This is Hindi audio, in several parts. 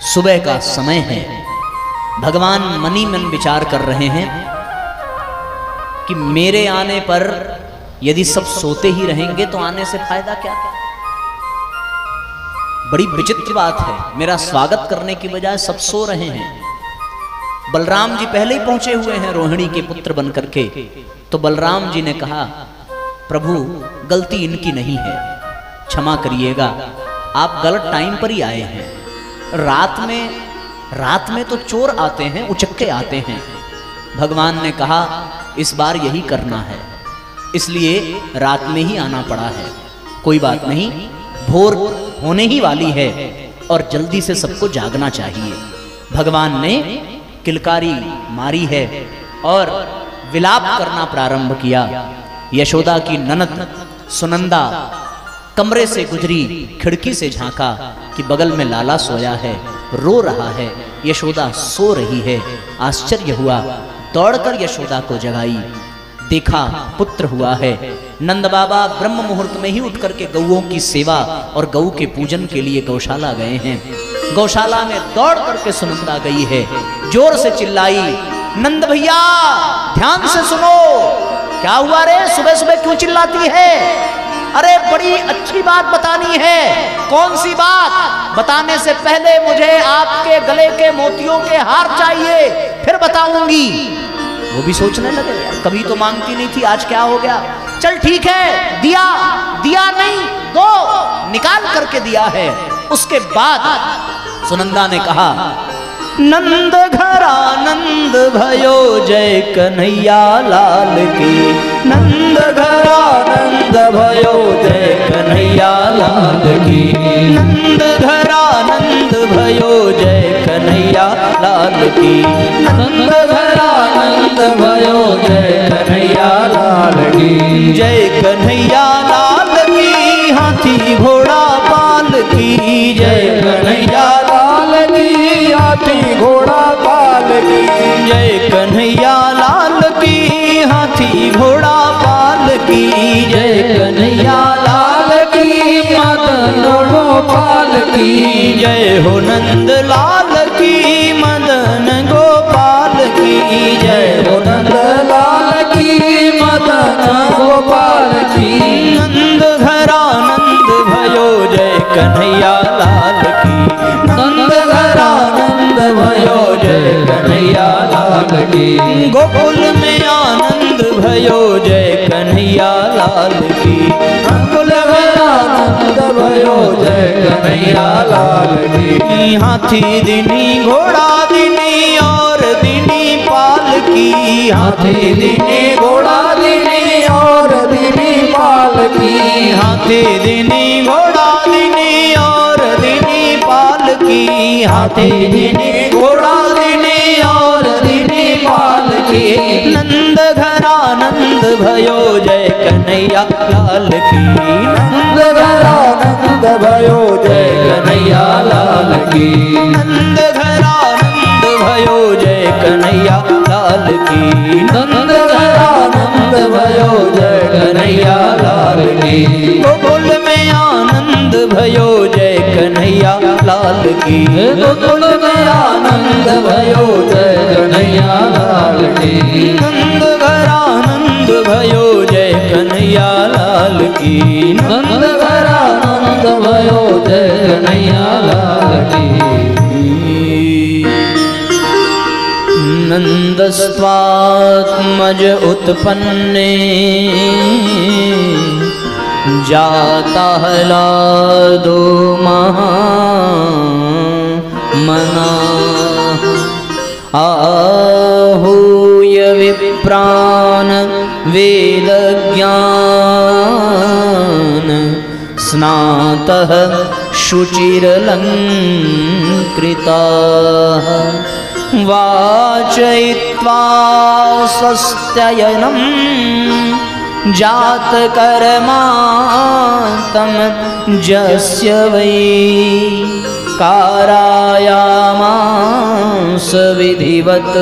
सुबह का समय है। भगवान मनी मन विचार कर रहे हैं कि मेरे आने पर यदि सब सोते ही रहेंगे तो आने से फायदा क्या। बड़ी विचित्र बात है, मेरा स्वागत करने की बजाय सब सो रहे हैं। बलराम जी पहले ही पहुंचे हुए हैं रोहिणी के पुत्र बन करके। तो बलराम जी ने कहा, प्रभु गलती इनकी नहीं है, क्षमा करिएगा, आप गलत टाइम पर ही आए हैं। रात में तो चोर आते हैं, उचक्के आते हैं। भगवान ने कहा इस बार यही करना है, इसलिए रात में ही आना पड़ा है। कोई बात नहीं, भोर होने ही वाली है और जल्दी से सबको जागना चाहिए। भगवान ने किलकारी मारी है और विलाप करना प्रारंभ किया। यशोदा की ननद सुनंदा कमरे से गुजरी, खिड़की से झांका कि बगल में लाला सोया है, रो रहा है। यशोदा सो रही है। आश्चर्य हुआ, दौड़कर यशोदा को जगाई, देखा पुत्र हुआ है। नंद बाबा ब्रह्म मुहूर्त में ही उठ करके गौओं की सेवा और गौ के पूजन के लिए गौशाला गए हैं। गौशाला में दौड़ करके सुनंदा गई है, जोर से चिल्लाई, नंद भैया ध्यान से सुनो। क्या हुआ रे, सुबह सुबह क्यों चिल्लाती है? अरे बड़ी अच्छी बात बतानी है। कौन सी बात? बताने से पहले मुझे आपके गले के मोतियों के हार चाहिए, फिर बताऊंगी। वो भी सोचने लगे, कभी तो मांगती नहीं थी, आज क्या हो गया? चल ठीक है, दिया नहीं, दो, निकाल करके दिया है। उसके बाद सुनंदा ने कहा, नंद घरा नंद भयो जय कन्हैया लाल की। नंद घरा नंद भयो जय कन्हैया लाल की। नंद घरा नंद भयो जय कन्हैया लाल की। नंद घरा नंद भयो जय कन्हैया लाल की। जय कन्हैया लाल की, हाथी घोड़ा पाल की। जय कन्हैया लाल की, हाथी घोड़ा पाल की। जय कन्हैया लाल की, हाथी घोड़ा पाल की। जय कन्हैया लाल की, मदन गोपाल की। जय हो नंद लाल की, मदन गोपाल की। जय हो नंद लाल की, मदन गोपाल की। नंद घरा नंद भयो जय कन्हैया लाल की। नंद घरा नंद भयो जय कन्हैया लाल की। गोकुल में आनंद भयो जय कन्हैया लाल की। गोकुल में आनंद भयो जय कन्हैया लाल की। हाथी दिनी घोड़ा दिनी और दिनी पाल की। हाथी दिनी घोड़ा दिनी और दिनी पाल की। हाथी दिनी घोड़ा दिनी और दिनी पाल की। हाथी दिनी घोड़ा दिनी और दिनी पाल की। नंद घरा नंद भयो जय कन्हैया लाल की। नंद घरा नंद भयो जय कन्हैया लाल की। नंद घरा नंद भयो जय कन्हैया लाल की। नंद घरा नंद भयो जय कन्हैया लाल की। गोकुल में आनंद भयो जय कन्हैया लाल की। गोकुल में आनंद भयो जय कन्हैया लाल की। नंद घरा नंद भयो जय कन्हैया लाल की। नंद घरा नंद भयो जय कन्हैया लाल की। नंदस्त्वात्मज उत्पन्ने जाता हलादो मना। आहूय विप्रान वेद ज्ञान स्नातः शुचिरलङ्कृताः। वाचयित्वा स्वस्त्ययनं जातकर्मातं जस्य वै कारयामास विधिवत्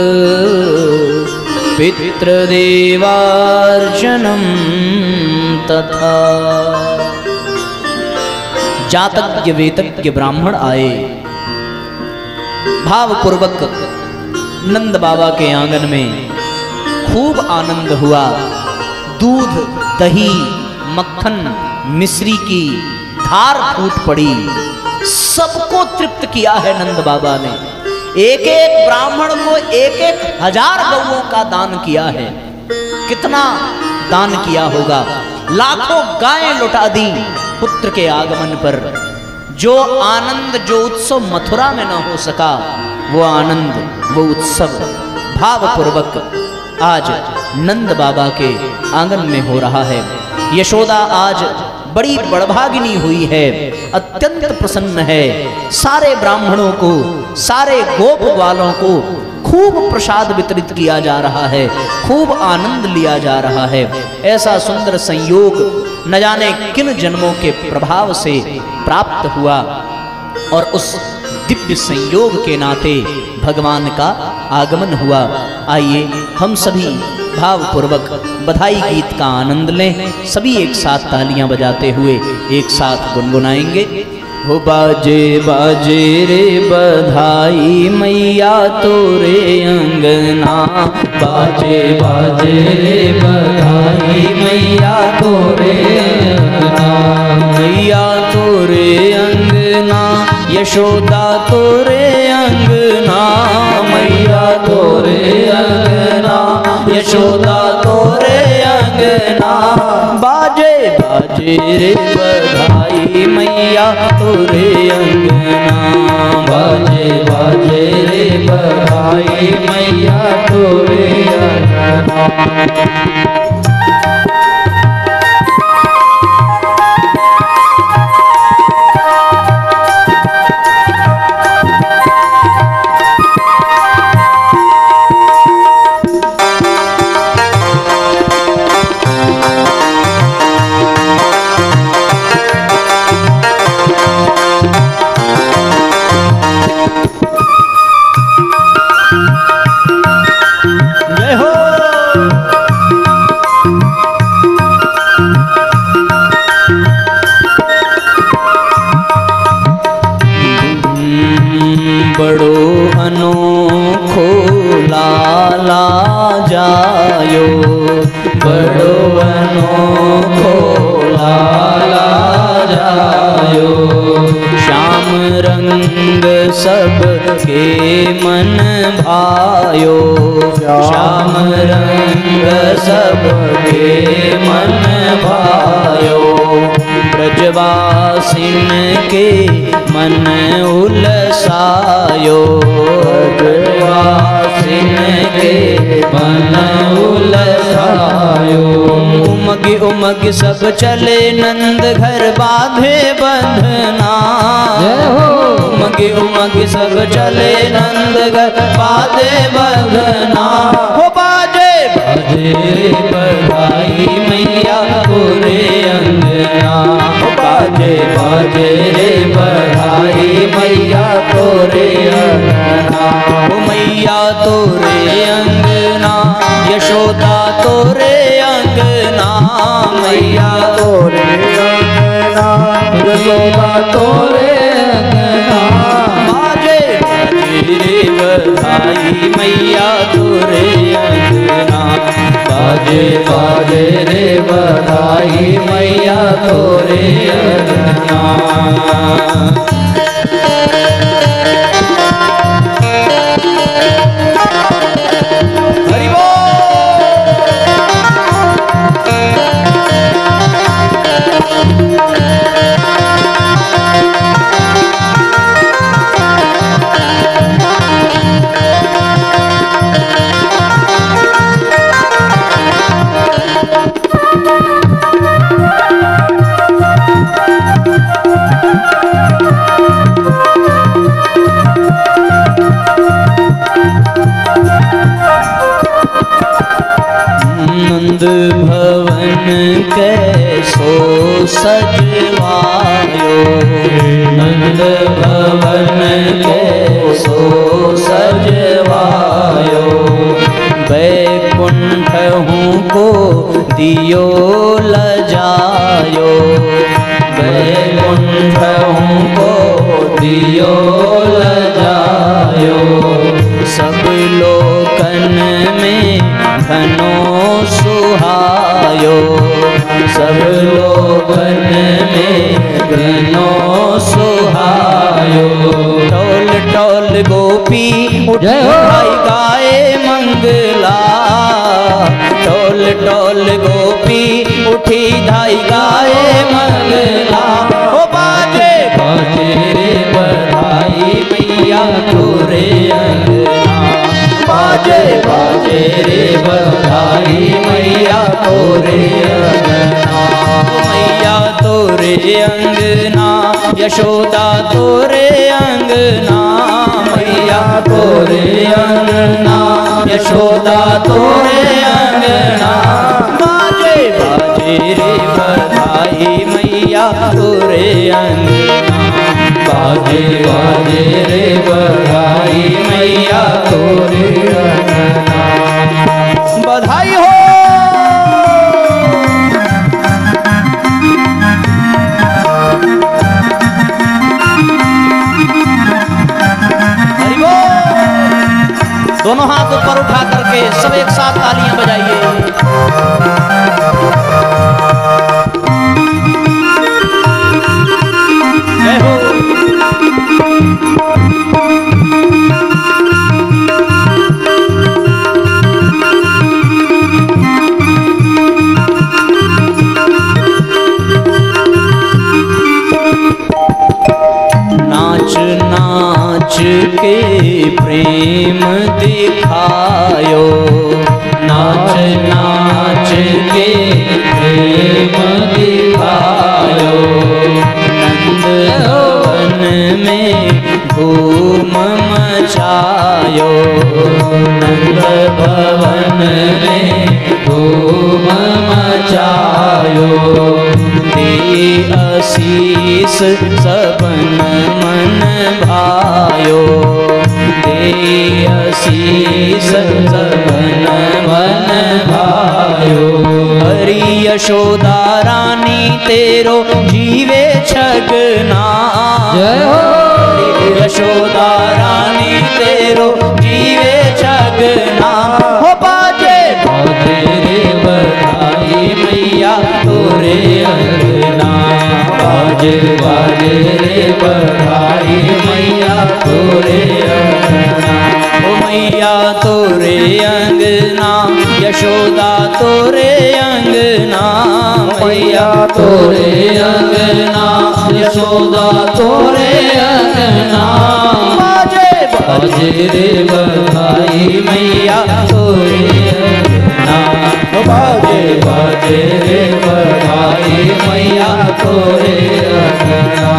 पितृदेवार्चनं तथा। जातज्ञ वेतज्ञ ब्राह्मण आए भावपूर्वक नंद बाबा के आंगन में खूब आनंद हुआ। दूध, दही, मक्खन, मिश्री की धार फूट पड़ी। सबको तृप्त किया है नंद बाबा ने। एक एक ब्राह्मण को एक एक 1000 गौओं का दान किया है। कितना दान किया होगा। लाखों गायें लुटा दी पुत्र के आगमन पर। जो आनंद, जो उत्सव मथुरा में न हो सका, वो आनंद, वो उत्सव भावपूर्वक आज नंद बाबा के आंगन में हो रहा है। यशोदा आज बड़ी बड़भागिनी हुई है, अत्यंत प्रसन्न है। सारे ब्राह्मणों को, सारे गोप ग्वालों को खूब प्रसाद वितरित किया जा रहा है, खूब आनंद लिया जा रहा है। ऐसा सुंदर संयोग न जाने किन जन्मों के प्रभाव से प्राप्त हुआ और उस दिव्य संयोग के नाते भगवान का आगमन हुआ। आइए हम सभी भावपूर्वक बधाई गीत का आनंद लें। सभी एक साथ तालियां बजाते हुए एक साथ गुनगुनाएंगे। हो बाजे बाजे रे बधाई मैया तोरे अंगना, बाजे बाजे रे बधाई मैया तोरे अंगना, मैया तोरे अंगना, यशोदा तोरे अंगना, मैया तोरे अंगना, यशोदा तोरे अंगना, बाजे बाजे रे बधाई मैया तोरे अंगना, बाजे बाजे रे बधाई मैया तोरे अंगना। बड़ो अनोखो लाला जायो, बड़ो अनोखो लाला जायो, श्याम रंग सबके मन भायो, श्याम रंग सबके मन भायो, ब्रजवासिन के मन उलसायो, ब्रजवासिन के मन उलसायो, उमग उमग सब चले नंद घर बांधे बंधना, उमग उमग सब चले नंद घर बांधे बंधना, हो बाजे बाजे रे बधाई मैया तोरे अंगना, बाजे बाजे रे बधाई मैया तोरे अंगना, ओ मैया तोरे अंगना, यशोदा तोरे अंगना, मैया तोरे अंगना, यशोदा तोरे अंगना, बाजे बाजे रे बधाई मैया तोरे अंगना, बाजे बाजे रे बधाई मैया तोरे अंगना। नंद भवन कैसो सजवायो, नंद भवन कैसो सजवायो, बैकुंठहूँ को दियो लजायो, बैकुंठहूँ को दियो लजायो, भाई गाए मंगला। टोल टोल गोपी उठी धाई गाए मंगला। ओ बाजे बाजे रे बधाई मैया तोरे अंगना। बाजे बाजे रे बधाई मैया तोरे अंगना। मैया तोरे अंगना यशोदा तोरे अंगना। मैया तोरे अंगना यशोदा तोरे अंगना। बाजे बाजे रे बधाई मैया तोरे अंगना। बाजे बाजे रे बधाई मैया तोरे अंगना। बधाई हो। दोनों हाथ ऊपर उठा करके सब एक साथ तालियां बजाइए। जय हो। नाच नाच के प्रेम दिखायो। नाच नाच के प्रेम दिखायो। नंद भवन में धूम मचायो। नंद भवन में धूम मचायो। दे आशीष सबन मन भायो। दे आशीष सबन मन भायो। हरि यशोदा रानी तेरो जीवे छगना। जय हो। हरि यशोदा रानी तेरो जीवे छगना। हो बाजे बाजे रे बधाई मैया तोरे अंगना। बाजे बाजे रे बधाई मैया तोरे अंगना। ओ मैया तोरे अंगना यशोदा तोरे अंगना। मैया तोरे अंगना यशोदा तोरे अंगना। बाजे बाजे रे बधाई मैया तोरे अंगना। बाजे बाजे रे बधाई मैया तोरे अंगना।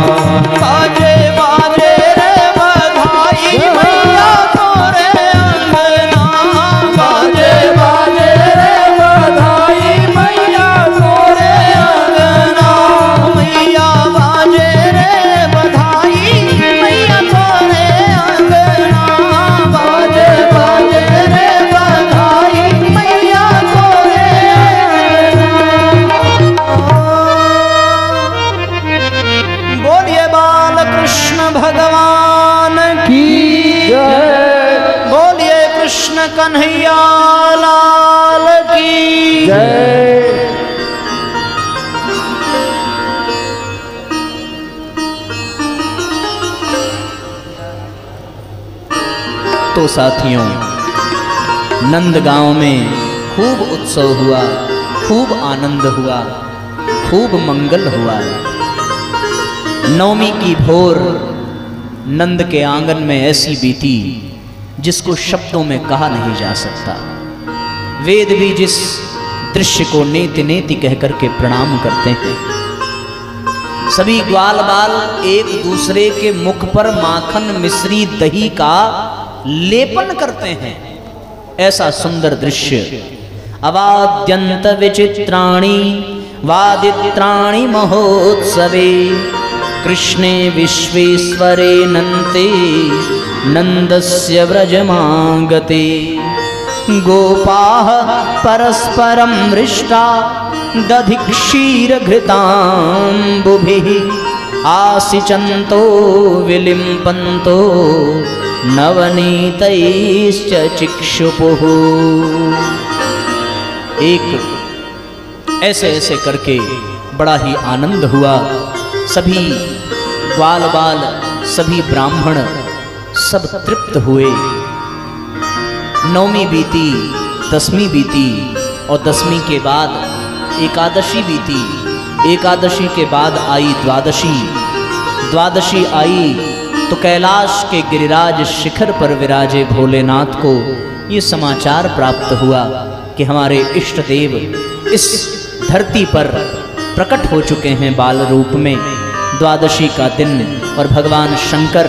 बाजे बाजे रे बधाई मैया तोरे अंगना। बाजे बाजे रे बधाई मैया तोरे अंगना। मैया बाजे रे बधाई मैया तोरे अंगना। बाजे बाजे रे बधाई मैया तोरे अंगना। बोलिए बाल कृष्ण भगवान की जय। बोलिए कृष्ण कन्हैया लाल की जय। तो साथियों, नंदगांव में खूब उत्सव हुआ, खूब आनंद हुआ, खूब मंगल हुआ। नवमी की भोर नंद के आंगन में ऐसी बीती जिसको शब्दों में कहा नहीं जा सकता। वेद भी जिस दृश्य को नेति नेति कहकर के प्रणाम करते हैं। सभी ग्वाल बाल एक दूसरे के मुख पर माखन मिश्री दही का लेपन करते हैं। ऐसा सुंदर दृश्य। अवाद्यंत विचित्राणि वादित्राणि महोत्सवे। कृष्णे विश्वेश्वरे नन्ते नन्दस्य व्रजमागते। गोपाः परस्परं हृष्टा दधिक्षीरघृताम्बुभिः। आसिचन्तो विलिम्पन्तो नवनीतैश्च चिक्षुपुः। एक ऐसे ऐसे करके बड़ा ही आनंद हुआ। सभी ग्वाल बाल, सभी ब्राह्मण सब तृप्त हुए। नवमी बीती, दसवीं बीती और दसवीं के बाद एकादशी बीती। एकादशी के बाद आई द्वादशी। द्वादशी आई तो कैलाश के गिरिराज शिखर पर विराजे भोलेनाथ को ये समाचार प्राप्त हुआ कि हमारे इष्ट देव इस धरती पर प्रकट हो चुके हैं बाल रूप में। द्वादशी का दिन और भगवान शंकर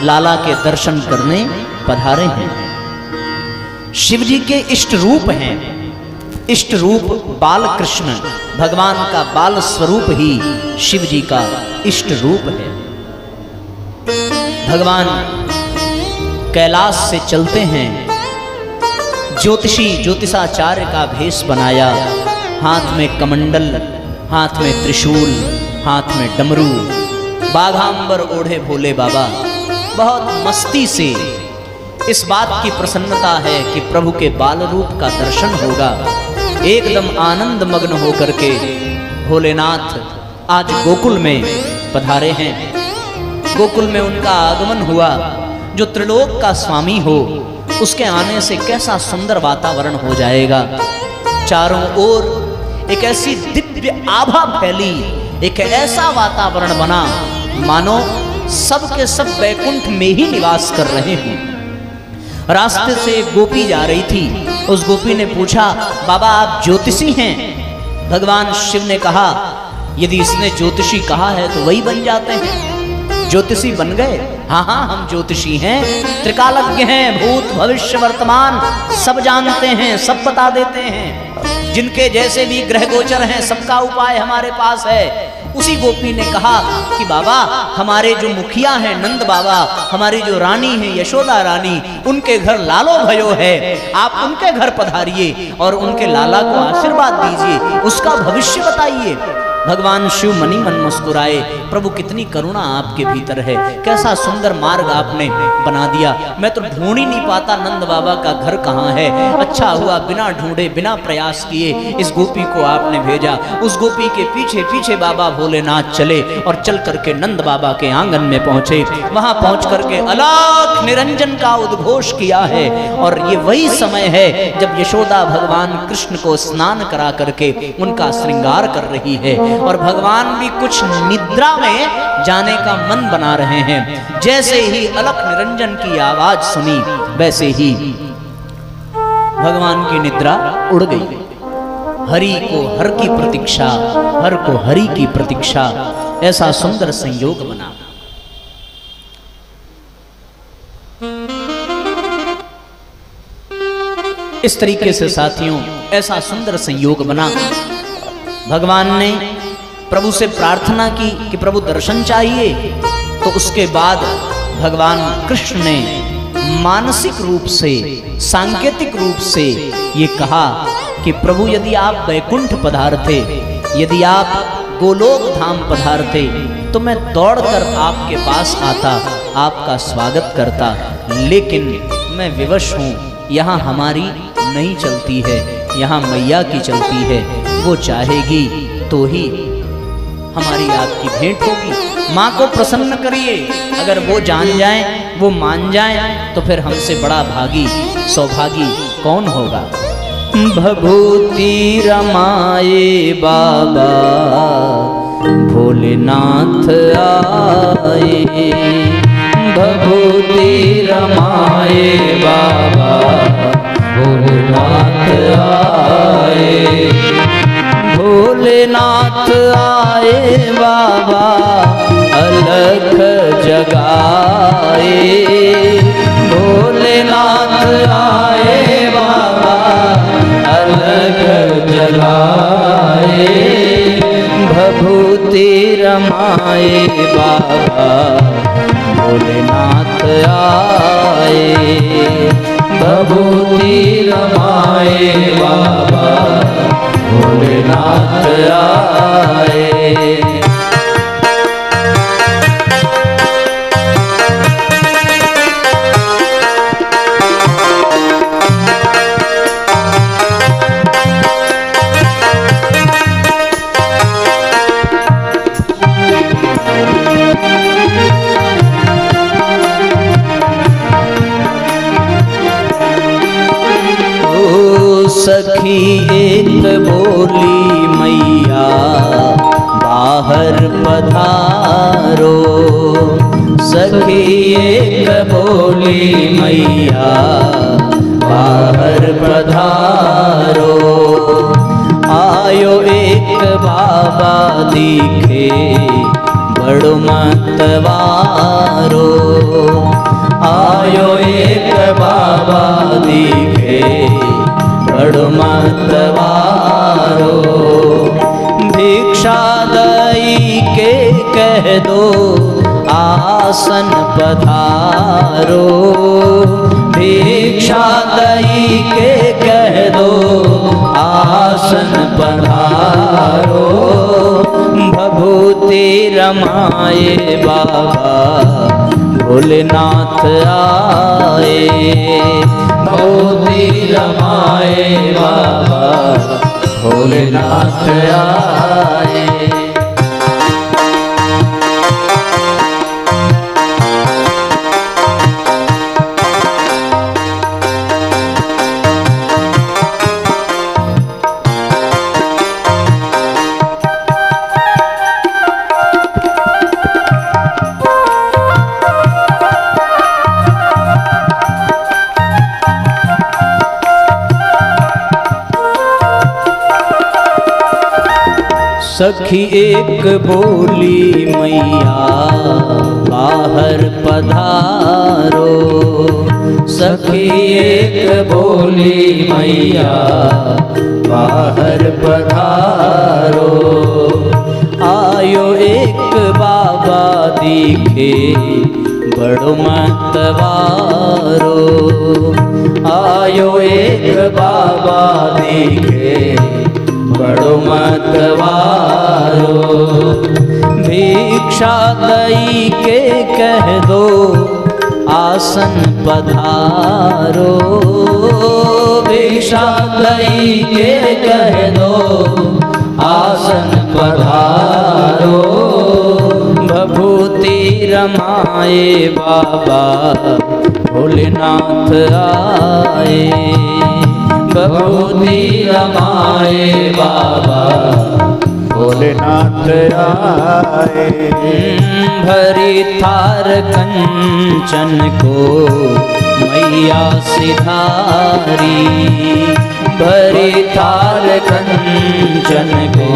लाला के दर्शन करने पधारे हैं। शिव जी के इष्ट रूप हैं। इष्ट रूप बाल कृष्ण, भगवान का बाल स्वरूप ही शिव जी का इष्ट रूप है। भगवान कैलाश से चलते हैं। ज्योतिषी ज्योतिषाचार्य का भेष बनाया, हाथ में कमंडल, हाथ में त्रिशूल, हाथ में डमरू, बाघांबर ओढ़े भोले बाबा बहुत मस्ती से इस बात की प्रसन्नता है कि प्रभु के बाल रूप का दर्शन होगा। एकदम आनंद मग्न होकर के भोलेनाथ आज गोकुल में पधारे हैं। गोकुल में उनका आगमन हुआ। जो त्रिलोक का स्वामी हो उसके आने से कैसा सुंदर वातावरण हो जाएगा। चारों ओर एक ऐसी दिव्य आभा फैली, एक ऐसा वातावरण बना मानो सब के सब वैकुंठ में ही निवास कर रहे हों। रास्ते से एक गोपी जा रही थी। उस गोपी ने पूछा, बाबा आप ज्योतिषी हैं? भगवान शिव ने कहा, यदि इसने ज्योतिषी कहा है तो वही बन जाते हैं। ज्योतिषी बन गए? हाँ हाँ हम ज्योतिषी हैं, त्रिकालज्ञ हैं, भूत भविष्य वर्तमान सब जानते हैं, सब बता देते हैं। जिनके जैसे भी ग्रह गोचर हैं सबका उपाय हमारे पास है। उसी गोपी ने कहा कि बाबा हमारे जो मुखिया हैं नंद बाबा, हमारी जो रानी है यशोदा रानी, उनके घर लालो भयो है, आप उनके घर पधारिए और उनके लाला को आशीर्वाद दीजिए, उसका भविष्य बताइए। भगवान शिव मनी मन मुस्कुराए, प्रभु कितनी करुणा आपके भीतर है, कैसा सुंदर मार्ग आपने बना दिया। मैं तो ढूंढ ही नहीं पाता नंद बाबा का घर कहाँ है। अच्छा हुआ बिना ढूंढे बिना प्रयास किए इस गोपी को आपने भेजा। उस गोपी के पीछे पीछे बाबा भोलेनाथ चले और चल करके नंद बाबा के आंगन में पहुंचे। वहां पहुंच करके अलख निरंजन का उद्घोष किया है। और ये वही समय है जब यशोदा भगवान कृष्ण को स्नान करा करके उनका श्रृंगार कर रही है और भगवान भी कुछ निद्रा में जाने का मन बना रहे हैं। जैसे ही अलख निरंजन की आवाज सुनी वैसे ही भगवान की निद्रा उड़ गई। हरि को हर की प्रतीक्षा, हर को हरि की प्रतीक्षा, ऐसा सुंदर संयोग बना। इस तरीके से साथियों ऐसा सुंदर संयोग बना। भगवान ने प्रभु से प्रार्थना की कि प्रभु दर्शन चाहिए। तो उसके बाद भगवान कृष्ण ने मानसिक रूप से, सांकेतिक रूप से ये कहा कि प्रभु यदि आप वैकुंठ पधारते, यदि आप गोलोक धाम पधारते तो मैं दौड़कर आपके पास आता, आपका स्वागत करता। लेकिन मैं विवश हूँ, यहाँ हमारी नहीं चलती है, यहाँ मैया की चलती है। वो चाहेगी तो ही हमारी आपकी भेंट होगी। माँ को प्रसन्न करिए, अगर वो जान जाएं, वो मान जाएं तो फिर हमसे बड़ा भागी सौभागी कौन होगा। भभूति रमाए बाबा भोलेनाथ आए, भभूति रमाए बाबा भोलेनाथ आए, भोलेनाथ आए बाबा अलख जगाए, भोलेनाथ आए बाबा अलख जगाए, भभूति रमाए बाबा भोलेनाथ आए, भभूति रमाए बाबा भोलेनाथ आए। सखी एक बोली मैया बाहर पधारो, सखी एक बोली मैया बाहर पधारो। आयो एक बाबा दिखे बड़ो मतवारो, आयो एक बाबा दिखे बड़ो मतवारो। भिक्षा दई के कह दो आसन पधारो, भिक्षा दई के कह दो आसन पधारो। भभूति रमाए बाबा भोलेनाथ आए, भभूति रमाए बाबा भोलेनाथ आए। सखी एक बोली मैया बाहर पधारो, सखी एक बोली मैया बाहर पधारो। आयो एक बाबा दिखे बड़ो मतवारो, आयो एक बाबा दिखे बड़ो मतवारो। भिक्षा दई के कह दो आसन पधारो, भिक्षा दई के कह दो आसन पधारो। भभूति रमाए बाबा भोलेनाथ आए, भभूति रमाए बाबा भोलेनाथ आए। भरी थार कंचन को मैया सिधारी, भरी थार कंचन को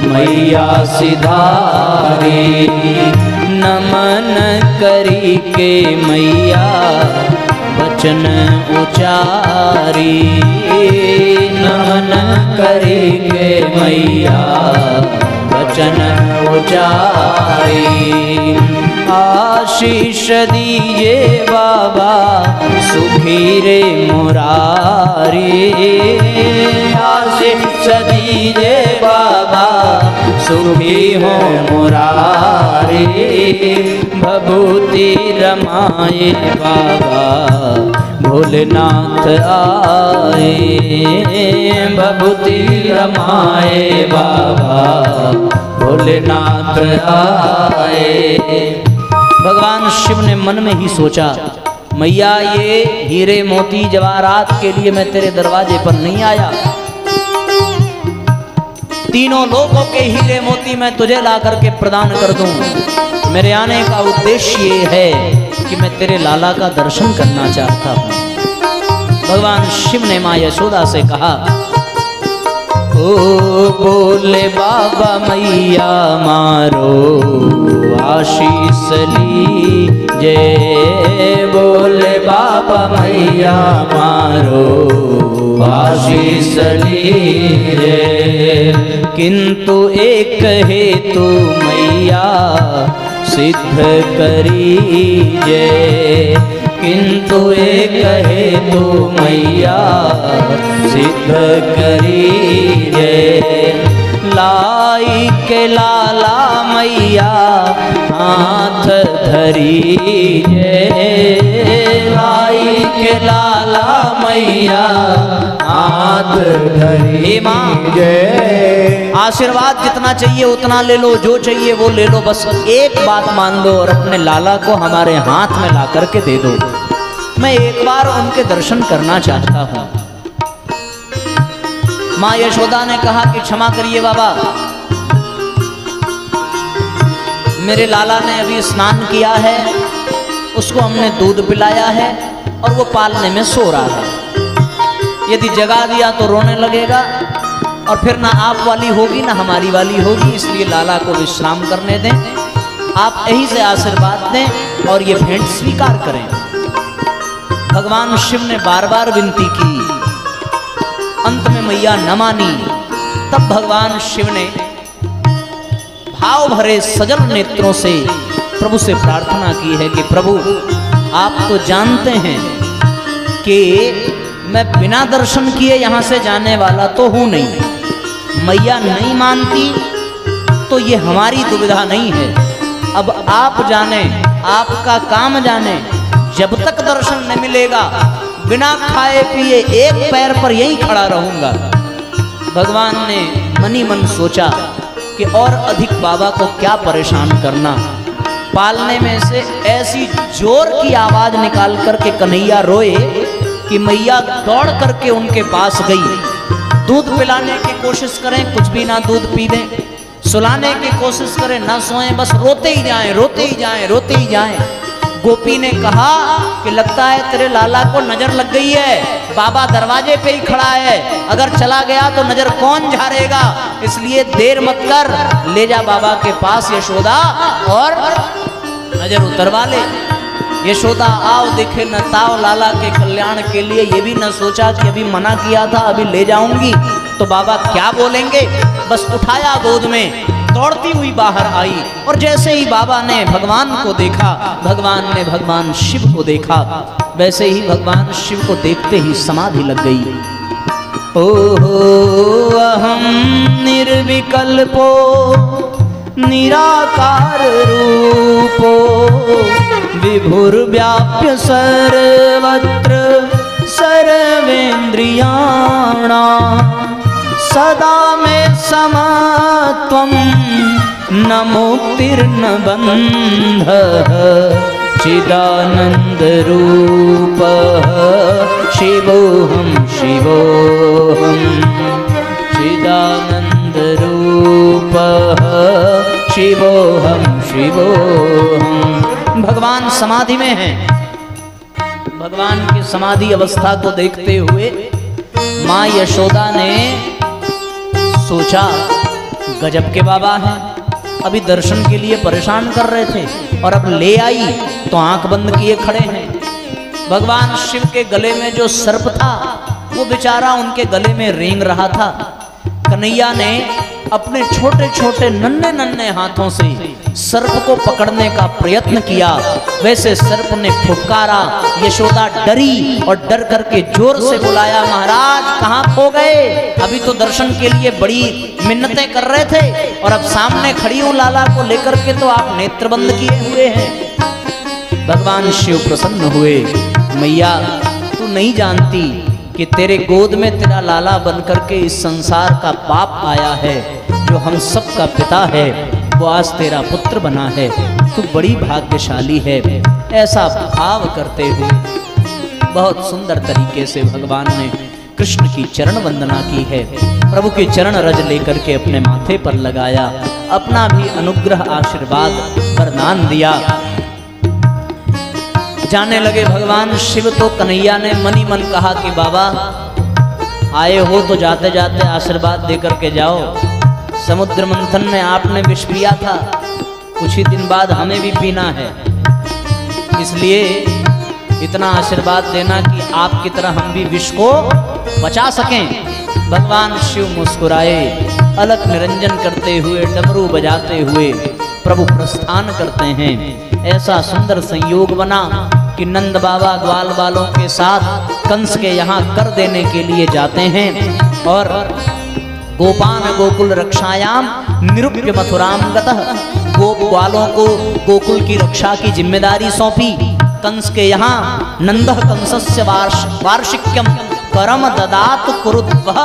मैया सिधारी। नमन करी के मैया वचन उचारी, नमन करी के मैया वचन उचारी। आशीष दीजे बाबा सुखी रे मुरारी, आशीष दीजे बाबा सुखी हो मुरारी। भभूति रमाए बाबा भोलेनाथ आए, भभूति रमाए बाबा भोलेनाथ आए। भगवान शिव ने मन में ही सोचा, मैया ये हीरे मोती जवाहरात के लिए मैं तेरे दरवाजे पर नहीं आया, तीनों लोगों के हीरे मोती मैं तुझे ला करके प्रदान कर दूं। मेरे आने का उद्देश्य ये है कि मैं तेरे लाला का दर्शन करना चाहता हूँ। भगवान शिव ने माँ यशोदा से कहा, ओ बोले बाबा मैया मारो आशीष लीजे, बोले बाबा मैया मारो आशीष लीजे। किंतु एक हेतु मैया सिद्ध करीजे, किंतु एक हेतु मैया सिद्ध करीजे। लाई के लाला मैया हाथ धरीजे, लाई के लाला मैया हाथ धरीजे। आशीर्वाद जितना चाहिए उतना ले लो, जो चाहिए वो ले लो, बस एक बात मान लो और अपने लाला को हमारे हाथ में ला करके दे दो। मैं एक बार उनके दर्शन करना चाहता हूँ। माँ यशोदा ने कहा कि क्षमा करिए बाबा, मेरे लाला ने अभी स्नान किया है, उसको हमने दूध पिलाया है और वो पालने में सो रहा है। यदि जगा दिया तो रोने लगेगा और फिर ना आप वाली होगी ना हमारी वाली होगी, इसलिए लाला को विश्राम करने दें। आप यही से आशीर्वाद दें और ये भेंट स्वीकार करें। भगवान शिव ने बार बार विनती की, अंत में मैया न मानी। तब भगवान शिव ने भाव भरे सजल नेत्रों से प्रभु से प्रार्थना की है कि प्रभु आप तो जानते हैं कि मैं बिना दर्शन किए यहाँ से जाने वाला तो हूँ नहीं। मैया नहीं मानती तो ये हमारी दुविधा नहीं है। अब आप जाने, आपका काम जाने, जब तक दर्शन न मिलेगा बिना खाए पिए एक पैर पर यहीं खड़ा रहूंगा। भगवान ने मनी मन सोचा कि और अधिक बाबा को क्या परेशान करना। पालने में से ऐसी जोर की आवाज निकाल करके कन्हैया रोए कि मैया दौड़ करके उनके पास गई। दूध पिलाने की कोशिश करें, कुछ भी ना दूध पी लें, सुलाने की कोशिश करें, ना सोएं, बस रोते ही जाएं, रोते ही जाएं, रोते ही जाएं। गोपी ने कहा कि लगता है तेरे लाला को नजर लग गई है, बाबा दरवाजे पे ही खड़ा है, अगर चला गया तो नजर कौन झाड़ेगा, इसलिए देर मत कर, ले जा बाबा के पास यशोदा और नजर उतरवा ले। यशोदा आओ देखे न ताओ लाला के कल्याण के लिए, ये भी न सोचा कि अभी मना किया था, अभी ले जाऊंगी तो बाबा क्या बोलेंगे। बस उठाया गोद में, दौड़ती हुई बाहर आई और जैसे ही बाबा ने भगवान को देखा, भगवान ने भगवान शिव को देखा, वैसे ही भगवान शिव को देखते ही समाधि लग गई। ओहो अहम निर्विकल्पो निराकार रूपो विभुर्व्याप्य सर्वत्र सर्वेन्द्रियाणाम् सदा में समत्वं न मुक्तिर्न बन्धः चिदानंद रूपः शिवोऽहं शिवोऽहं चिदानंद रूपः शिवोऽहं शिवोऽहं। भगवान समाधि में हैं। भगवान की समाधि अवस्था को देखते हुए माँ यशोदा ने सोचा गजब के बाबा हैं, अभी दर्शन के लिए परेशान कर रहे थे और अब ले आई तो आंख बंद किए खड़े हैं। भगवान शिव के गले में जो सर्प था वो बेचारा उनके गले में रेंग रहा था। कन्हैया ने अपने छोटे छोटे नन्हे नन्हे हाथों से सर्प को पकड़ने का प्रयत्न किया, वैसे सर्प ने फुफकारा। यशोदा डरी और डर करके जोर से बुलाया, महाराज कहाँ खो गए, अभी तो दर्शन के लिए बड़ी मिन्नतें कर रहे थे और अब सामने खड़ी हूँ लाला को लेकर के तो आप नेत्र बंद किए हुए हैं। भगवान शिव प्रसन्न हुए, मैया तू नहीं जानती कि तेरे गोद में तेरा लाला बनकर के इस संसार का पाप आया है, जो हम सब का पिता है वो आज तेरा पुत्र बना है, तू बड़ी भाग्यशाली है। ऐसा भाव करते हुए बहुत सुंदर तरीके से भगवान ने कृष्ण की चरण वंदना की है। प्रभु के चरण रज लेकर के अपने माथे पर लगाया, अपना भी अनुग्रह आशीर्वाद वरदान दिया। जाने लगे भगवान शिव तो कन्हैया ने मनी मन कहा कि बाबा आए हो तो जाते जाते आशीर्वाद देकर के जाओ। समुद्र मंथन में आपने विष पिया था, कुछ ही दिन बाद हमें भी पीना है, इसलिए इतना आशीर्वाद देना कि आपकी तरह हम भी विष को बचा सकें। भगवान शिव मुस्कुराए, अलख निरंजन करते हुए डमरू बजाते हुए प्रभु प्रस्थान करते हैं। ऐसा सुंदर संयोग बना कि नंद बाबा ग्वाल बालों के साथ कंस के यहाँ कर देने के लिए जाते हैं और गोपान गोकुल रक्षायाम निरूप्य मथुराम गतः, गोप ग्वालों को गोकुल की रक्षा की जिम्मेदारी सौंपी। कंस के यहाँ नंदः कंसस्य वार्षिक्यम करम ददात कुरुद्वः,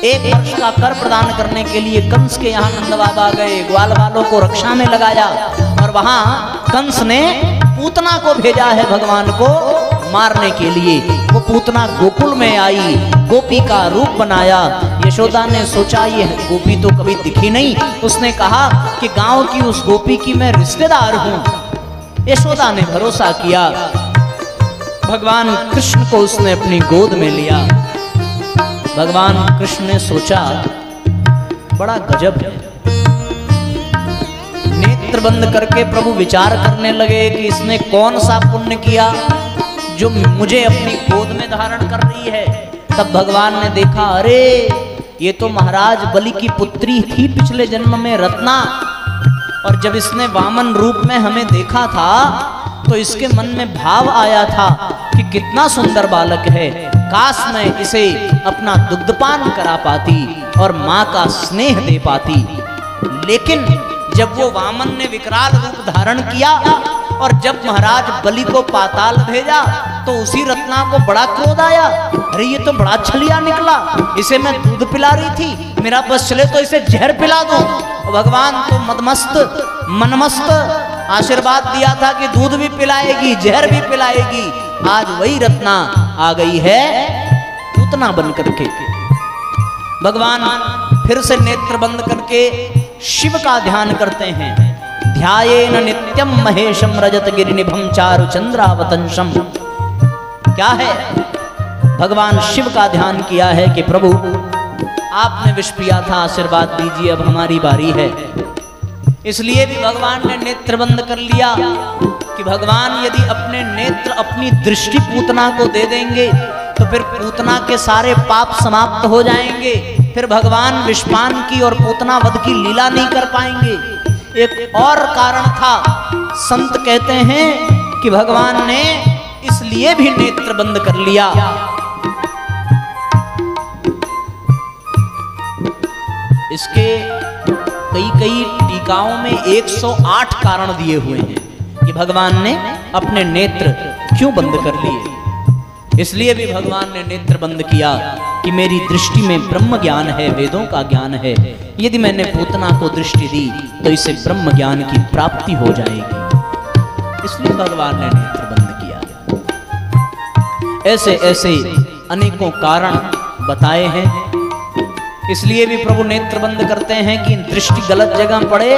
एक वर्ष का कर प्रदान करने के लिए कंस के यहाँ नंद बाबा गए, ग्वाल बालों को रक्षा में लगाया और वहां कंस ने पूतना को भेजा है भगवान को मारने के लिए। वो पूतना गोकुल में आई, गोपी का रूप बनाया। यशोदा ने सोचा ये गोपी तो कभी दिखी नहीं। उसने कहा कि गांव की उस गोपी की मैं रिश्तेदार हूं। यशोदा ने भरोसा किया। भगवान कृष्ण को उसने अपनी गोद में लिया। भगवान कृष्ण ने सोचा बड़ा गजब है। नेत्र बंद करके प्रभु विचार करने लगे कि इसने कौन सा पुण्य किया जो मुझे अपनी गोद में धारण कर रही है। तब भगवान ने देखा, अरे ये तो महाराज बलि की पुत्री थी पिछले जन्म में, रत्ना। और जब इसने वामन रूप में हमें देखा था तो इसके मन में भाव आया था कि कितना सुंदर बालक है, काश मैं इसे अपना दुग्धपान करा पाती और माँ का स्नेह दे पाती। लेकिन जब वो वामन ने विकराल रूप धारण किया और जब महाराज बलि को पाताल भेजा तो उसी रत्ना को बड़ा क्रोध आया। अरे ये तो बड़ा छलिया निकला, इसे मैं दूध पिला रही थी, मेरा बस चले तो इसे जहर पिला दूं। भगवान तो मदमस्त मनमस्त आशीर्वाद दिया था कि दूध भी पिलाएगी, जहर भी पिलाएगी। आज वही रत्ना आ गई है पूतना बन करके। भगवान फिर से नेत्र बंद करके शिव का ध्यान करते हैं। ध्यायेन नित्यम महेशम रजत गिरिनिभम चारु चंद्रावतंशम। क्या है? भगवान शिव का ध्यान किया है कि प्रभु आपने विष पिया था, आशीर्वाद दीजिए, अब हमारी बारी है। इसलिए भी भगवान ने नेत्र बंद कर लिया कि भगवान यदि अपने नेत्र अपनी दृष्टि पूतना को दे देंगे तो फिर पूतना के सारे पाप समाप्त हो जाएंगे। फिर भगवान विषपान की और पूतना वध की लीला नहीं कर पाएंगे। एक और कारण था, संत कहते हैं कि भगवान ने इसलिए भी नेत्र बंद कर लिया। इसके कई कई टीकाओं में 108 कारण दिए हुए हैं कि भगवान ने अपने नेत्र क्यों बंद कर लिए। इसलिए भी भगवान ने नेत्र बंद किया कि मेरी दृष्टि में ब्रह्म ज्ञान है, वेदों का ज्ञान है। यदि मैंने पूतना को दृष्टि दी तो इसे ब्रह्म ज्ञान की प्राप्ति हो जाएगी। इसलिए भगवान ने नेत्र बंद किया। ऐसे ऐसे अनेकों कारण बताए हैं। इसलिए भी प्रभु नेत्र बंद करते हैं कि दृष्टि गलत जगह पड़े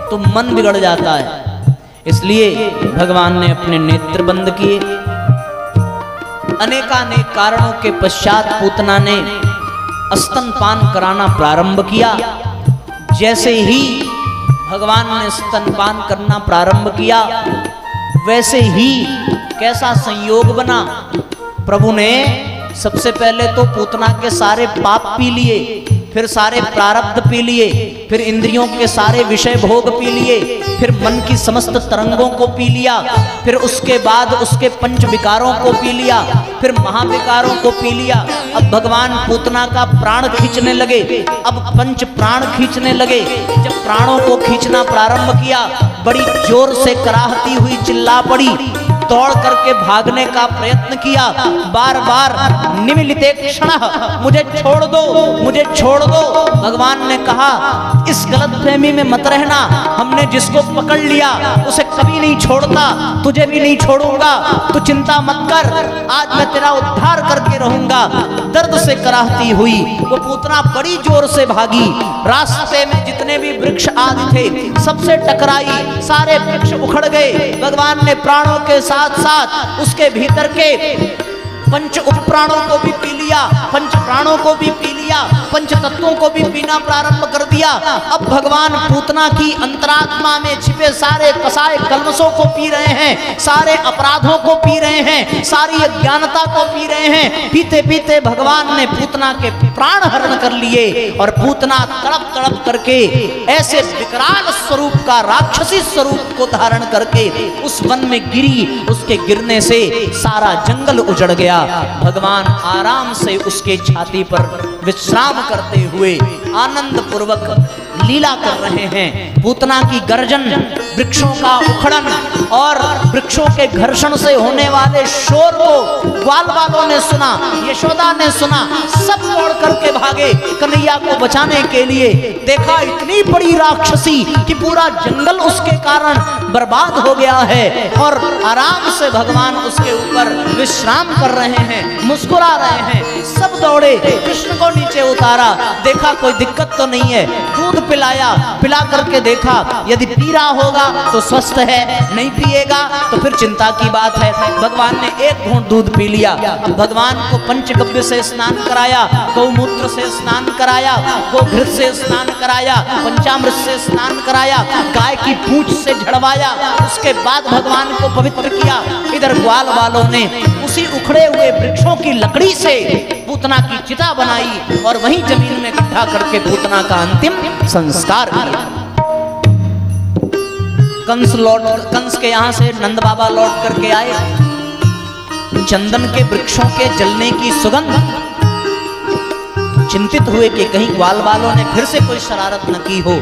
तो मन बिगड़ जाता है। इसलिए भगवान ने अपने नेत्र बंद किए। अनेकानेक कारणों के पश्चात पूतना ने स्तनपान कराना प्रारंभ किया। जैसे ही भगवान ने स्तनपान करना प्रारंभ किया वैसे ही कैसा संयोग बना। प्रभु ने सबसे पहले तो पूतना के सारे पाप पी लिए, फिर सारे प्रारब्ध पी लिए, फिर इंद्रियों के सारे विषय भोग पी लिए, फिर मन की समस्त तरंगों को पी लिया, फिर उसके बाद उसके पंच विकारों को पी लिया, फिर महाविकारों को पी लिया। अब भगवान पूतना का प्राण खींचने लगे। अब पंच प्राण खींचने लगे। जब प्राणों को खींचना प्रारंभ किया बड़ी जोर से कराहती हुई चिल्ला पड़ी, दौड़ करके भागने का प्रयत्न किया, बार बार निमिलिते क्षणः, मुझे छोड़ दो, मुझे छोड़ दो। भगवान ने कहा इस गलतफहमी में मत रहना, हमने जिसको पकड़ लिया उसे कभी नहीं छोड़ता, तुझे भी नहीं छोड़ूंगा, तू चिंता मत कर, आज मैं तेरा उद्धार करके रहूंगा। दर्द से कराहती हुई वो पूतना बड़ी जोर से भागी। रास्ते में जितने भी वृक्ष आदि थे सबसे टकराई, सारे वृक्ष उखड़ गए। भगवान ने प्राणों के साथ साथ उसके भीतर के पंच उपप्राणों को भी पी लिया, पंच प्राणों को भी पी लिया, पंच तत्वों को भी पीना प्रारंभ कर दिया। अब भगवान पूतना की अंतरात्मा में छिपे सारे कसाय कल्मशों को पी रहे हैं, सारे अपराधों को पी रहे हैं, सारी अज्ञानता को पी रहे हैं। पीते पीते भगवान ने पूतना के प्राण हरण कर लिए और पूतना तड़प तड़प करके ऐसे विकराल स्वरूप का राक्षसी स्वरूप को धारण करके उस वन में गिरी। उसके गिरने से सारा जंगल उजड़ गया। भगवान आराम से उसके छाती पर विश्राम करते हुए आनंद पूर्वक लीला कर रहे हैं। पूतना की गर्जन वृक्षों का उखड़न और वृक्षों के घर्षण से होने वाले शोर को ग्वाल वालों ने सुना, यशोदा ने सुना। सब दौड़ करके भागे कन्हैया को बचाने के लिए। देखा इतनी बड़ी राक्षसी कि पूरा जंगल उसके कारण बर्बाद हो गया है और आराम से भगवान उसके ऊपर विश्राम कर रहे हैं, मुस्कुरा रहे हैं। सब दौड़े, कृष्ण को नीचे उतारा, देखा कोई दिक्कत तो नहीं है, दूध पिलाया, पिला करके देखा यदि पी रहा होगा तो स्वस्थ है, नहीं पिएगा तो फिर चिंता की बात है। भगवान ने एक घूंट दूध पी लिया। भगवान को पंचगव्य से स्नान कराया, गौमूत्र से स्नान कराया, गोघृत से स्नान कराया, पंचामृत से स्नान कराया, गाय की पूंछ से झड़वाया, उसके बाद भगवान को पवित्र किया। इधर ग्वाल वालों ने उसी उखड़े हुए वृक्षों की लकड़ी से पूतना की चिता बनाई और वहीं जमीन में गड्ढा करके पूतना का अंतिम संस्कार किया। कंस के यहां से नंद बाबा लौट करके आए। चंदन के वृक्षों के जलने की सुगंध, चिंतित हुए कि कहीं ग्वाल वालों ने फिर से कोई शरारत न की हो।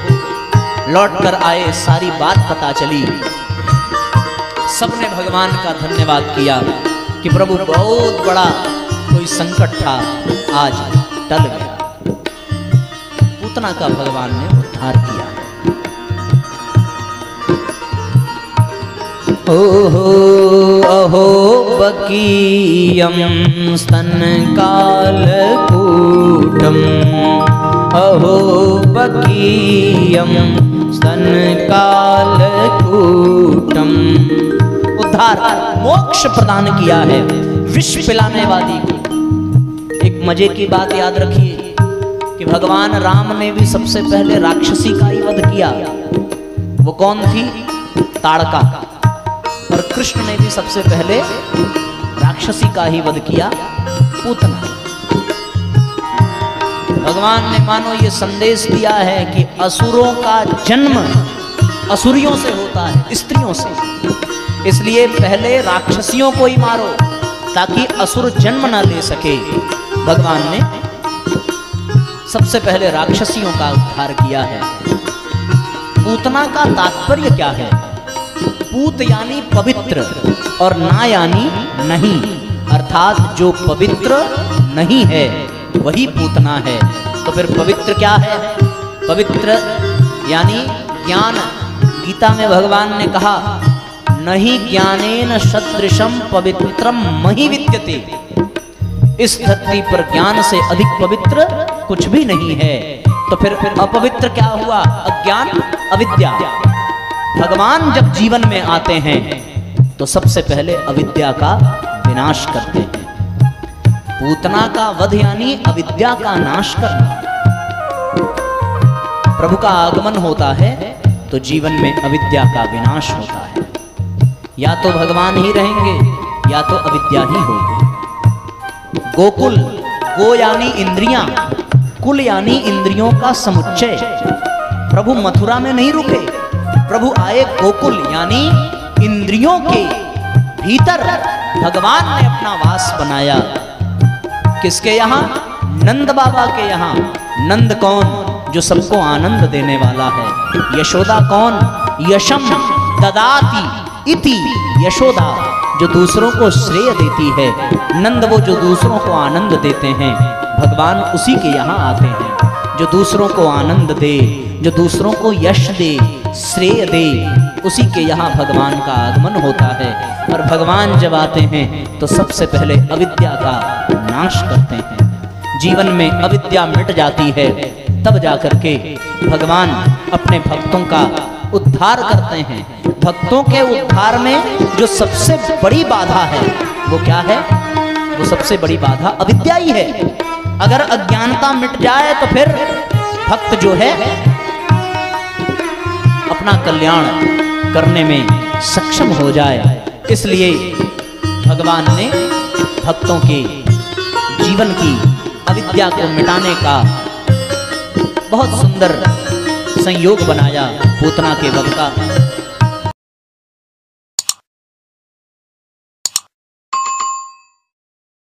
लौट कर आए, सारी बात पता चली। सबने भगवान का धन्यवाद किया कि प्रभु बहुत बड़ा कोई संकट था, आज टल गया। पूतना का भगवान ने उद्धार किया। ओहो अहो बकीयम स्तन कालकूटम, अहो बकीयम स्तन कालकूटम। उद्धार, मोक्ष प्रदान किया है विष पिलाने वाली को। एक मजे की बात याद रखिए कि भगवान राम ने भी सबसे पहले राक्षसी का ही वध किया। वो कौन थी? ताड़का। और कृष्ण ने भी सबसे पहले राक्षसी का ही वध किया, पूतना। भगवान ने मानो ये संदेश दिया है कि असुरों का जन्म असुरियों से होता है, स्त्रियों से। इसलिए पहले राक्षसियों को ही मारो ताकि असुर जन्म न ले सके। भगवान ने सबसे पहले राक्षसियों का उद्धार किया है। पूतना का तात्पर्य क्या है? पूत यानी पवित्र और ना यानी नहीं, अर्थात जो पवित्र नहीं है वही पूतना है। तो फिर पवित्र क्या है? पवित्र यानी ज्ञान। गीता में भगवान ने कहा नहीं ज्ञानेन सदृशम पवित्रम महि विद्यते। इस धरती पर ज्ञान से अधिक पवित्र कुछ भी नहीं है। तो फिर अपवित्र क्या हुआ? अज्ञान, अविद्या। भगवान जब जीवन में आते हैं तो सबसे पहले अविद्या का विनाश करते हैं। पूतना का वध यानी अविद्या का नाश करना। प्रभु का आगमन होता है तो जीवन में अविद्या का विनाश होता है। या तो भगवान ही रहेंगे या तो अविद्या ही होगी। गोकुल, गो यानी इंद्रियां, कुल यानी इंद्रियों का समुच्चय। प्रभु मथुरा में नहीं रुके, प्रभु आए गोकुल यानी इंद्रियों के भीतर भगवान ने अपना वास बनाया। किसके यहाँ? नंद बाबा के यहाँ। नंद कौन? जो सबको आनंद देने वाला है। यशोदा कौन? यशम ददाति इति यशोदा, जो दूसरों को श्रेय देती है। नंद वो जो दूसरों को आनंद देते हैं। भगवान उसी के यहाँ आते हैं जो दूसरों को आनंद दे, जो दूसरों को यश दे, श्रेय दे। उसी के यहाँ भगवान का आगमन होता है। और भगवान जब आते हैं तो सबसे पहले अविद्या का नाश करते हैं। जीवन में अविद्या मिट जाती है, तब जाकर के भगवान अपने भक्तों का उद्धार करते हैं। भक्तों के उद्धार में जो सबसे बड़ी बाधा है वो क्या है? वो सबसे बड़ी बाधा अविद्या ही है। अगर अज्ञानता मिट जाए तो फिर भक्त जो है अपना कल्याण करने में सक्षम हो जाए। इसलिए भगवान ने भक्तों के जीवन की अविद्या को मिटाने का बहुत सुंदर संयोग बनाया पूतना के वध का।